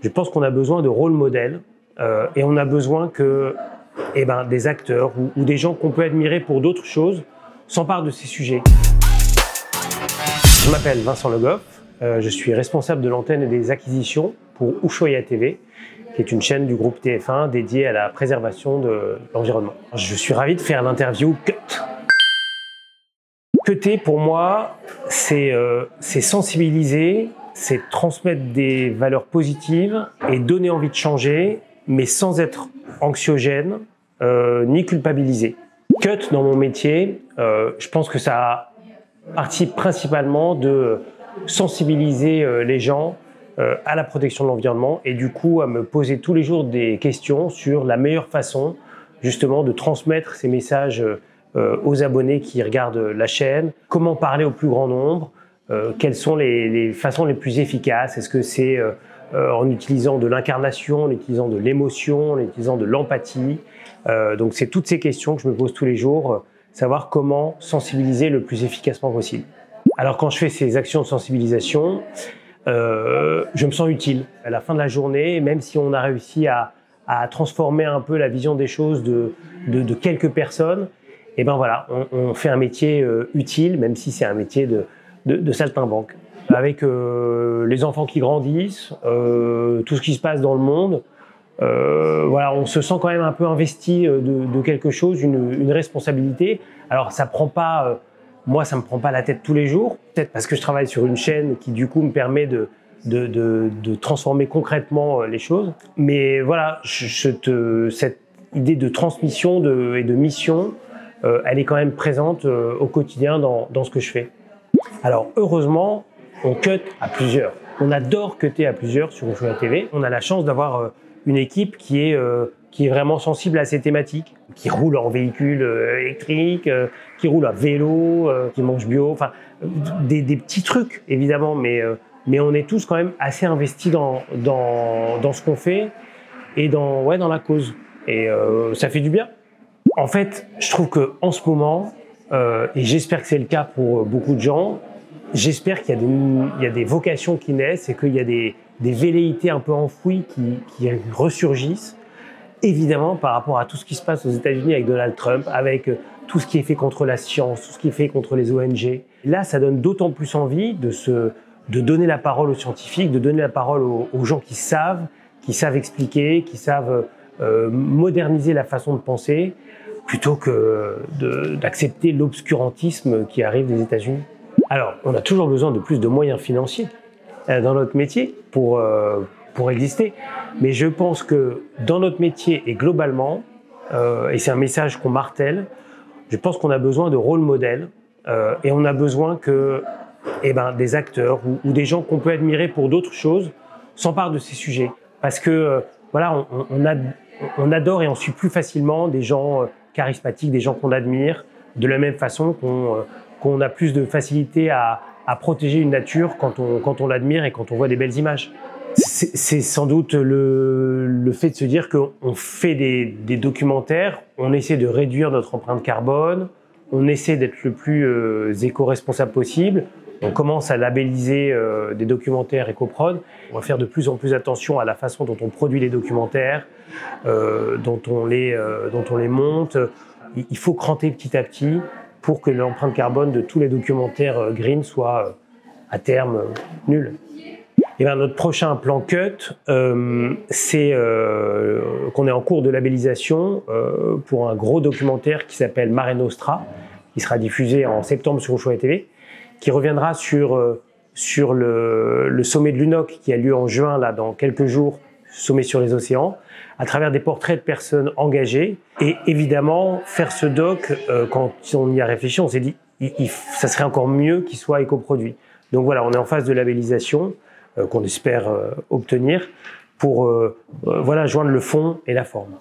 Je pense qu'on a besoin de rôle modèles et on a besoin que des acteurs ou des gens qu'on peut admirer pour d'autres choses s'emparent de ces sujets. Je m'appelle Vincent Le Goff, je suis responsable de l'antenne et des acquisitions pour Ushuaïa TV, qui est une chaîne du groupe TF1 dédiée à la préservation de l'environnement. Je suis ravi de faire l'interview Cut. Cutter, pour moi, c'est sensibiliser, c'est transmettre des valeurs positives et donner envie de changer, mais sans être anxiogène ni culpabilisé. Cut, dans mon métier, je pense que ça participe principalement de sensibiliser les gens à la protection de l'environnement et du coup à me poser tous les jours des questions sur la meilleure façon justement de transmettre ces messages aux abonnés qui regardent la chaîne, comment parler au plus grand nombre, quelles sont les façons les plus efficaces, est-ce que c'est en utilisant de l'incarnation, en utilisant de l'émotion, en utilisant de l'empathie. Donc c'est toutes ces questions que je me pose tous les jours, savoir comment sensibiliser le plus efficacement possible. Alors quand je fais ces actions de sensibilisation, je me sens utile. À la fin de la journée, même si on a réussi à transformer un peu la vision des choses de quelques personnes, et ben voilà, on fait un métier utile, même si c'est un métier de saltimbanque. Avec les enfants qui grandissent, tout ce qui se passe dans le monde, voilà, on se sent quand même un peu investi de quelque chose, une responsabilité. Alors ça prend pas, moi ça me prend pas la tête tous les jours, peut-être parce que je travaille sur une chaîne qui du coup me permet de transformer concrètement les choses. Mais voilà, cette idée de transmission et de mission, elle est quand même présente au quotidien dans ce que je fais. Alors heureusement, on cut à plusieurs. On adore cutter à plusieurs sur Ushuaïa TV. On a la chance d'avoir une équipe qui est vraiment sensible à ces thématiques, qui roule en véhicule électrique, qui roule à vélo, qui mange bio, enfin des petits trucs évidemment, mais on est tous quand même assez investis dans ce qu'on fait et dans la cause. Et ça fait du bien. En fait, je trouve que en ce moment, et j'espère que c'est le cas pour beaucoup de gens, j'espère qu'il y a des vocations qui naissent et qu'il y a des velléités un peu enfouies qui ressurgissent, évidemment par rapport à tout ce qui se passe aux États-Unis avec Donald Trump, avec tout ce qui est fait contre la science, tout ce qui est fait contre les ONG. Là, ça donne d'autant plus envie de donner la parole aux scientifiques, de donner la parole aux gens qui savent expliquer, qui savent moderniser la façon de penser, plutôt que d'accepter l'obscurantisme qui arrive des États-Unis. Alors, on a toujours besoin de plus de moyens financiers dans notre métier pour exister. Mais je pense que dans notre métier et globalement, et c'est un message qu'on martèle, je pense qu'on a besoin de rôle modèles et on a besoin que des acteurs ou des gens qu'on peut admirer pour d'autres choses s'emparent de ces sujets. Parce que voilà, on adore et on suit plus facilement des gens charismatiques, des gens qu'on admire, de la même façon qu'on a plus de facilité à protéger une nature quand on l'admire et quand on voit des belles images. C'est sans doute le fait de se dire qu'on fait des documentaires, on essaie de réduire notre empreinte carbone, on essaie d'être le plus éco-responsable possible, on commence à labelliser des documentaires éco-prod, on va faire de plus en plus attention à la façon dont on produit les documentaires, dont on les monte. Il faut cranter petit à petit pour que l'empreinte carbone de tous les documentaires green soit à terme nulle. Et notre prochain plan Cut, c'est qu'on est en cours de labellisation pour un gros documentaire qui s'appelle Mare Nostra, qui sera diffusé en septembre sur Ushuaïa TV, qui reviendra sur le sommet de l'UNOC qui a lieu en juin, là, dans quelques jours, sommet sur les océans, à travers des portraits de personnes engagées. Et évidemment, faire ce doc, quand on y a réfléchi, on s'est dit ça serait encore mieux qu'il soit éco-produit. Donc voilà, on est en phase de labellisation qu'on espère obtenir pour joindre le fond et la forme.